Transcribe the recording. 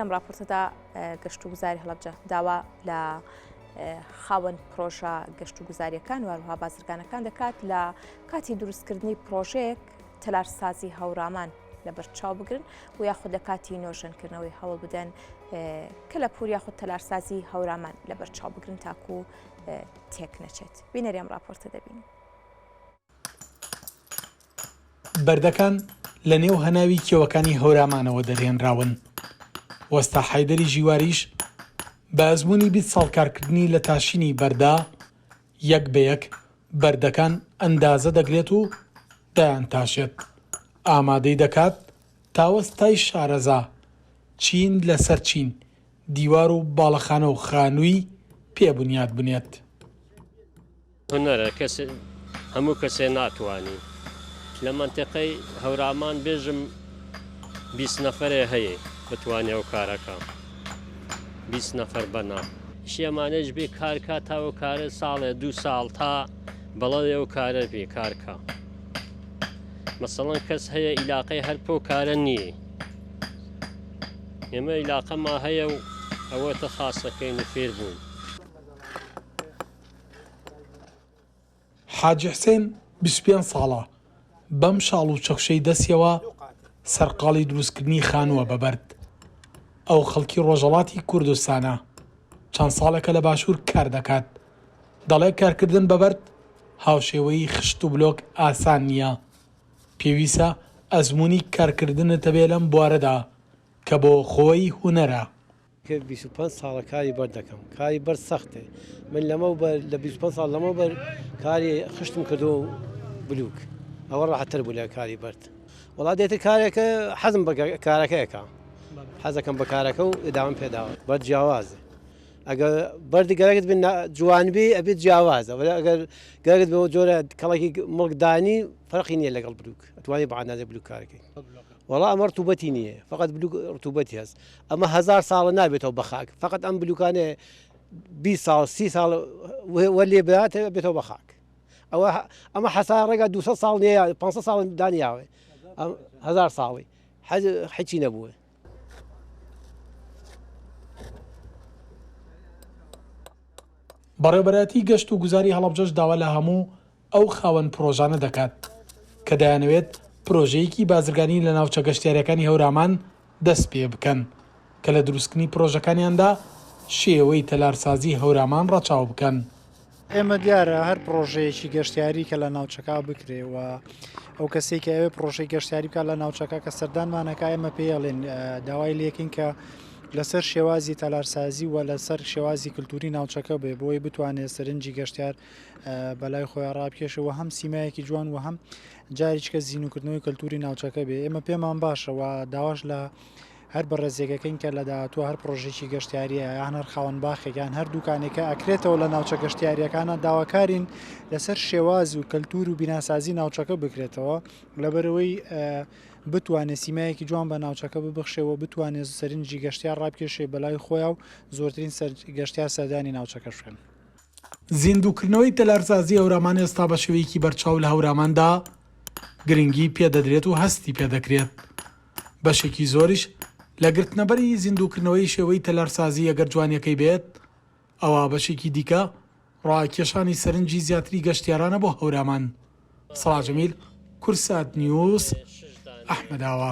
لەم راپۆرتەدا گەشت و گوزاری هەڵەبجە داوا لە خاوەن پرۆژە گەشت و گوزاریەکان وهروها بازرگانەکان دەکات لە کاتی دروستکردنی پرۆژەیەک تەلارسازی هەورامان لە بەرچاو بگرن و یاخود لە کاتی نۆژەنکردنەوەی هەوڵ بدەن کە لە پور یاخود تەلارسازی هەورامان لە بەرچاو بگرن تاکو تێک نەچێت. بینەری ئەم راپۆرتە دەبین. بەردەکان لە نێو هەناوی کێوەکانی هەورامانەوە دەرهێنراون. وەستا حەیدەری ژیواریش بە ئەزموونی 20 ساڵ کارکردنی لە تاشینی بەردا یەک بە یەک بەردەکان ئەندازە دەگرێت و دایان تاشێت. ئامادەی دەکات تاوەستای شارەزا چین لەسەر چین دیوار و باڵەخانە و خانووی پێبنیاد بنێت. هونەرە هەموو کەسێ ناتوانین لە منتیقەی هەورامان بێژم 20 نەفرێ هەیە بتوانێ ئەو کارەکە 20 نەفر بەنا شێمانەش بێ کارکە تاوە کارە ساڵێ 2 ساڵ تا بەڵێ ئەو کارە بێ کارکە مەسەڵەن کەس هەیە ئیلاقەی هەر پۆ کارە نییە ئێمە ئیلاقەما هەیە و ئەوەتە خاسەکەی نفێر بوون. حاجی حسێن 25 ساڵە بەم شاڵ و چەخشەی دەستیەوە سەرقاڵی دروستکردنی خانووە بەبەرد. ئەو خەڵکی ڕۆژەڵاتی کوردستانە چەند ساڵێکە لە باشوور کار دەکات. دەڵێ کارکردن بەبەرد هاوشێوەی خشت و بلۆک ئاسان نییە. پێویستە ئەزموونی کارکردنت هەبێ لەم بوارەدا کە بۆ خۆی هونەرە. 25 ساڵە کاری بەرد دەکەم. کاری بەرد سەختێ. من لە 25 ساڵ لەمەوبەر کاری خشتم کردو بلوک. ئەوە ڕاحەتر بوو لە کاری بەرد. وڵات دێتە کارێکە حەزم بە کارەکەیەکە. حەزەکەم بە کارەکە و ئێداوام پێداوە. بەرد جیاوازە. ئەگەر بەردی گەرەکت بن جوانبی ئەبێت جیاوازە. ئەگەر گەرەکت بەوە جۆرە کەڵێکی مڵکدانی فەرقی نییە لەگەڵ بلوک. ئەتوانێت بە ئاندازە بلوک کارەکەی. وەڵا ئەمە ڕتوبەتی نییە. فقط بلوک ڕتوبەتی هەست. ئەمە 1000 ساڵە نابێتەوە بە خاک. فقط ئەم بلوکانێ 20 ساڵ 30 ساڵ وەلێ بێتەوە بێتەوە بە خاک. ئەمە حەسا ڕێگا 200 ساڵ نییە 500 ساڵ دانیاوێ 1000 ساڵی حیچی نەبووە. بەڕێوەبەرەتی گەشت و گوزاری هەڵەبجەش داوا لە هەموو ئەو خاوەن پرۆژانە دەکات کە دەیانەوێت پرۆژەیەکی بازرگانی لە ناوچە گەشتیاریەکانی هەورامان دەست پێ بکەن کە لە دروستکردنی پرۆژەکانیاندا شێوەی تەلارسازی هەورامان ڕەچاو بکەن. ئێمە دیارە هەر پرۆژەیەکی گەشتیاری کە لە ناوچەکە بکرێ و ئەو کەسێک کە ئەوێ پرۆژەی گەشتیاری بکات لە ناوچەکە کە سەردانمانەکە ئێمە پێڵێن داوای لێکین کە لەسەر شێوازی تەلارسازی و لەسەر شێوازی کللتوری ناوچەکە بێ بۆی بتوانێت سەرنجی گەشتیار بەلای خۆیان ڕابکێشەوە هەم سیمایەکی جوان و هەم جاریچکە زیینوکردنەوەی کللتوری ناوچەکە بێ. ئێمە پێمان باشەوە داواش لە هەر بەڕێزیەکەین کە لە داهاتوە هەر پرۆژێکی گەشتیاریە یان هەر خاوەن باخێکیان هەر دوکانێکە ئەکرێتەوە لە ناوچە گەشتیاریەکانە داواکارین لەسەر شێواز و کەلتور و بیناسازی ناوچەکە بکرێتەوە لەبەرەوەی بتوانێت سیمایەکی جوان بە ناوچەکە ببخشێەوە بتوانێت سەرنجی گەشتیار ڕابکێشێ بەلای خۆیان و زۆرترین گەشتیار سەردانی ناوچەکە شوێن. زیندووکردنەوەی تەلارسازی هەورامان ئێستا بە شێوەیەکی بەرچاو لە هەوراماندا گرنگی پێدەدرێت و هەستی پێدەکرێت. بەشێکی زۆریش لە گرتنەبەری زیندووکردنەوەی شێوەی تەلارسازی ئەگەر جوانیەکەی بێت ئەوە بەشێکی دیکە ڕاکێشانی سەرنجی زیاتری گەشتیارانە بۆ هەورامان. سەڵاح جەمیل، کورسات نیوز، ئەحمەداوە.